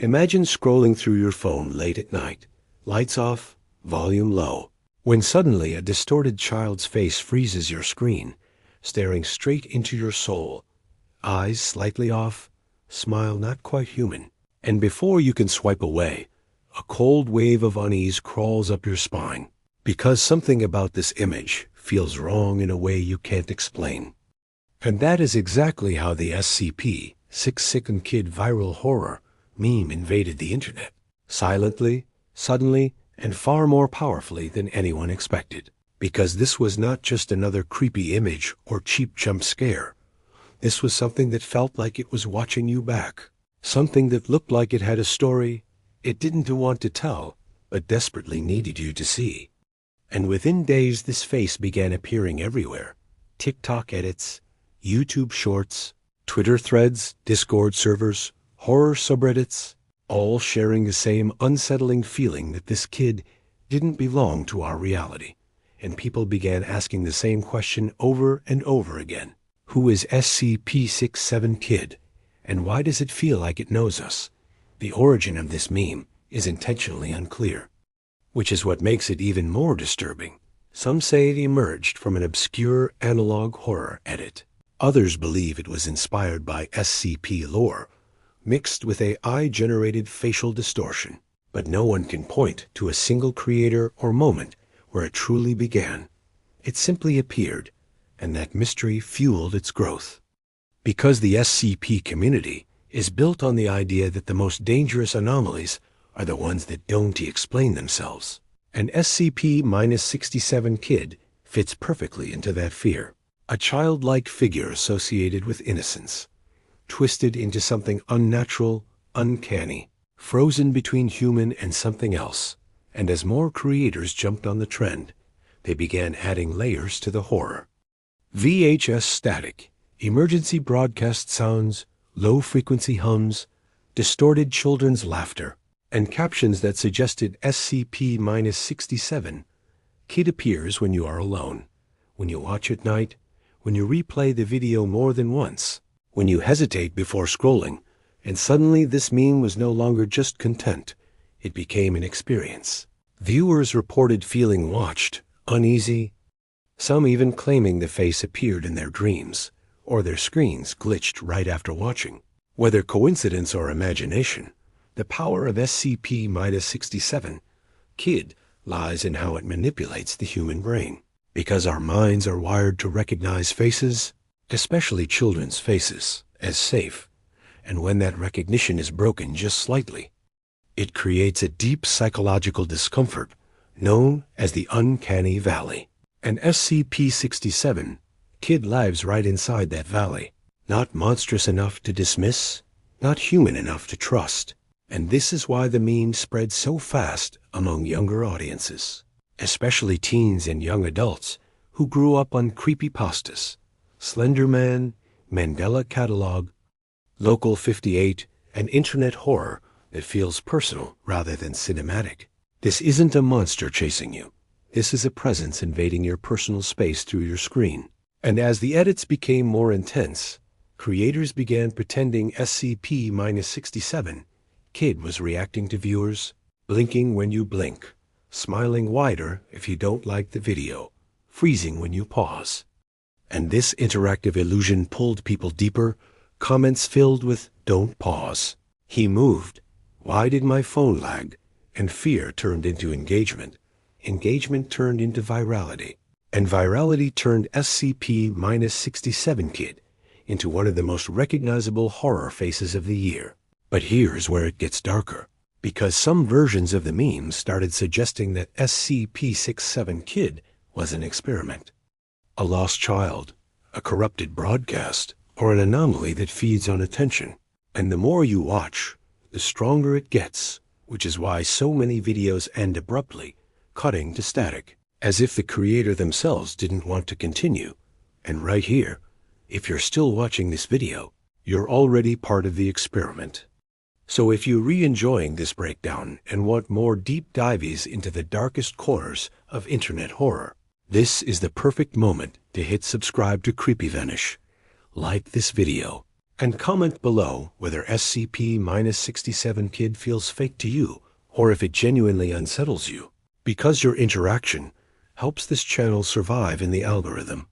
Imagine scrolling through your phone late at night, lights off, volume low, when suddenly a distorted child's face freezes your screen, staring straight into your soul, eyes slightly off, smile not quite human, and before you can swipe away, a cold wave of unease crawls up your spine, because something about this image feels wrong in a way you can't explain. And that is exactly how the SCP-67 Kid viral horror meme invaded the internet, silently, suddenly, and far more powerfully than anyone expected. Because this was not just another creepy image or cheap jump scare. This was something that felt like it was watching you back. Something that looked like it had a story it didn't want to tell, but desperately needed you to see. And within days, this face began appearing everywhere. TikTok edits, YouTube shorts, Twitter threads, Discord servers, horror subreddits, all sharing the same unsettling feeling that this kid didn't belong to our reality. And people began asking the same question over and over again. Who is SCP-67 Kid? And why does it feel like it knows us? The origin of this meme is intentionally unclear, which is what makes it even more disturbing. Some say it emerged from an obscure analog horror edit. Others believe it was inspired by SCP lore, mixed with AI-generated facial distortion. But no one can point to a single creator or moment where it truly began. It simply appeared, and that mystery fueled its growth. Because the SCP community is built on the idea that the most dangerous anomalies are the ones that don't explain themselves. And SCP-67 Kid fits perfectly into that fear. A childlike figure associated with innocence, twisted into something unnatural, uncanny, frozen between human and something else. And as more creators jumped on the trend, they began adding layers to the horror. VHS static, emergency broadcast sounds, low-frequency hums, distorted children's laughter, and captions that suggested SCP-67 Kid appears when you are alone, when you watch at night, when you replay the video more than once, when you hesitate before scrolling, and suddenly this meme was no longer just content. It became an experience. Viewers reported feeling watched, uneasy, some even claiming the face appeared in their dreams, or their screens glitched right after watching. Whether coincidence or imagination, the power of SCP-67 Kid lies in how it manipulates the human brain. Because our minds are wired to recognize faces, especially children's faces, as safe, and when that recognition is broken just slightly, it creates a deep psychological discomfort known as the uncanny valley. And SCP-67 Kid lives right inside that valley, not monstrous enough to dismiss, not human enough to trust. And this is why the meme spread so fast among younger audiences, especially teens and young adults who grew up on creepypastas, Slender Man, Mandela Catalog, Local 58, and internet horror that feels personal rather than cinematic. This isn't a monster chasing you. This is a presence invading your personal space through your screen. And as the edits became more intense, creators began pretending SCP-67 Kid was reacting to viewers, blinking when you blink, smiling wider if you don't like the video, freezing when you pause. And this interactive illusion pulled people deeper, comments filled with "Don't pause. He moved. Why did my phone lag?" And fear turned into engagement. Engagement turned into virality. And virality turned SCP-67 Kid into one of the most recognizable horror faces of the year. But here's where it gets darker, because some versions of the meme started suggesting that SCP-67 Kid was an experiment, a lost child, a corrupted broadcast, or an anomaly that feeds on attention. And the more you watch, the stronger it gets, which is why so many videos end abruptly, cutting to static, as if the creator themselves didn't want to continue. And right here, if you're still watching this video, you're already part of the experiment. So if you're re-enjoying this breakdown and want more deep dives into the darkest corners of internet horror, this is the perfect moment to hit subscribe to CreepyVanish. Like this video, And comment below whether SCP-67 Kid feels fake to you, or if it genuinely unsettles you, because your interaction helps this channel survive in the algorithm.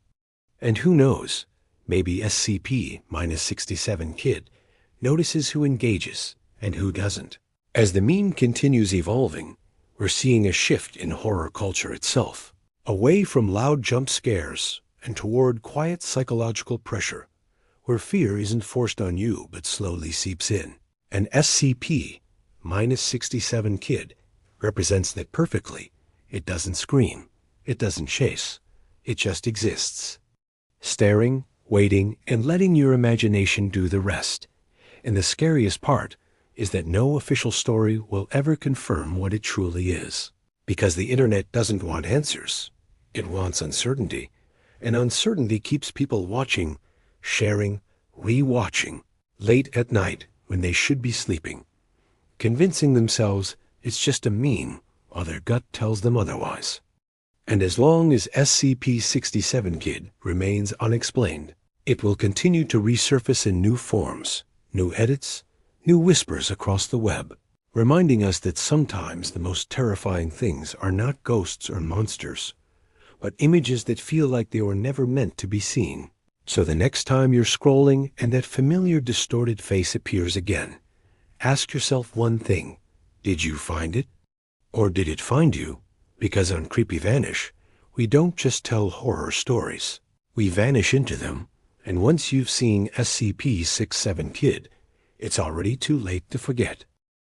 And who knows, maybe SCP-67 Kid notices who engages and who doesn't. As the meme continues evolving, we're seeing a shift in horror culture itself, away from loud jump scares and toward quiet psychological pressure, where fear isn't forced on you but slowly seeps in. And SCP-67 Kid represents that perfectly. It doesn't scream, it doesn't chase, it just exists, staring, waiting, and letting your imagination do the rest. And the scariest part is that no official story will ever confirm what it truly is. Because the internet doesn't want answers. It wants uncertainty. And uncertainty keeps people watching, sharing, re-watching, late at night when they should be sleeping, convincing themselves it's just a meme while their gut tells them otherwise. And as long as SCP-67 Kid remains unexplained, it will continue to resurface in new forms, new edits, new whispers across the web, reminding us that sometimes the most terrifying things are not ghosts or monsters, but images that feel like they were never meant to be seen. So the next time you're scrolling and that familiar distorted face appears again, ask yourself one thing: did you find it? Or did it find you? Because on Creepy Vanish, we don't just tell horror stories. We vanish into them, and once you've seen SCP-67 Kid, it's already too late to forget.